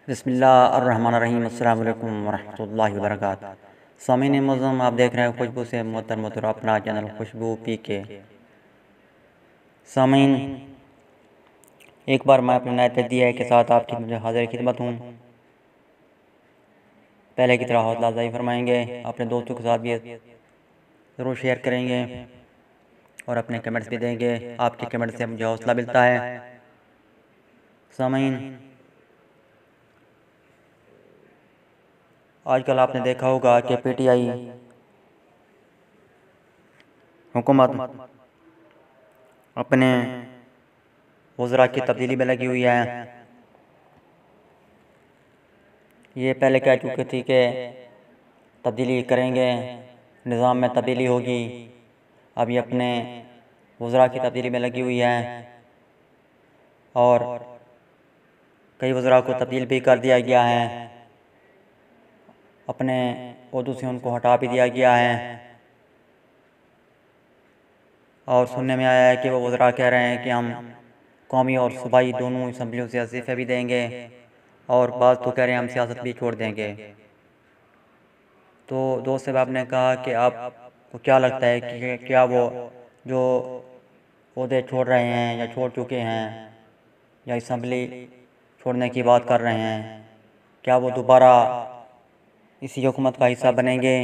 बिस्मिल्लाहिर्रहमानिर्रहीम। अस्सलाम वालेकुम वरहमतुल्लाहि वबरकातुहू। सामीन मुअज़्ज़म, आप देख रहे हैं खुशबू से मुअत्तर अपना चैनल खुशबू पी के। सामीन, एक बार मैं अपने नए तजज़िये के साथ आपकी हाज़िर खिदमत हूँ। पहले की तरह हौसला अफ़ज़ाई फरमाएंगे, अपने दोस्तों के साथ भी ज़रूर शेयर करेंगे और अपने कमेंट्स भी देंगे। आपके कमेंट से मुझे हौसला मिलता है। सामीन, आजकल आपने देखा होगा कि पीटीआई हुकूमत अपने वज़रा की तब्दीली में लगी हुई है। ये पहले कह चुकी थी कि तब्दीली करेंगे, निज़ाम में तब्दीली होगी। अब ये अपने वज़रा की तब्दीली में लगी हुई है और कई वज़रा को तब्दील भी कर दिया गया है, अपने ओहदों से उनको हटा भी दिया गया है। और सुनने में आया है कि वो वज़रा कह रहे हैं कि हम कौमी और सूबाई दोनों असम्बलियों से इस्तीफ़े भी देंगे और बाज़ तो कह रहे हैं हम सियासत भी छोड़ देंगे। तो दोस्त साहब ने कहा कि आपको क्या लगता है कि क्या वो जो ओहदे छोड़ रहे हैं या छोड़ चुके हैं या असम्बली छोड़ने की बात कर रहे हैं, क्या वो दोबारा इसी हुकूमत का हिस्सा बनेंगे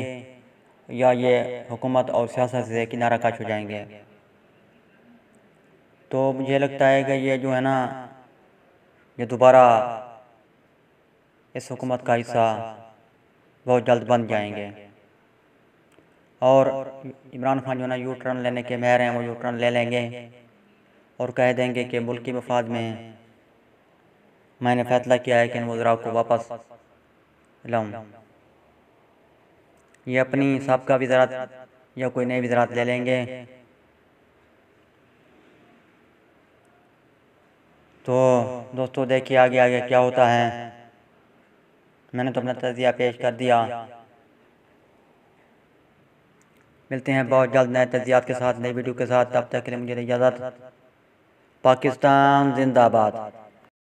या ये हुकूमत और सियासत से किनारा कश हो जाएंगे? तो मुझे लगता है कि ये जो है ना, ये दोबारा इस हुकूमत का हिस्सा बहुत जल्द बन जाएंगे और इमरान खान जो है ना यू टर्न लेने के माहिर हैं, वो यू टर्न ले लेंगे और कह देंगे कि मुल्क की मफाद में मैंने फैसला किया है कि इन वज़रा को वापस लाऊं। ये अपनी साबका वज़ारत या कोई नई वज़ारत ले लेंगे। तो दोस्तों देखिए आगे आगे क्या होता है। मैंने तो अपना तज़िया पेश कर दिया। मिलते हैं बहुत जल्द नए तज़ियात के साथ, नई वीडियो के साथ। तब तक के लिए मुझे इजाज़त। पाकिस्तान जिंदाबाद।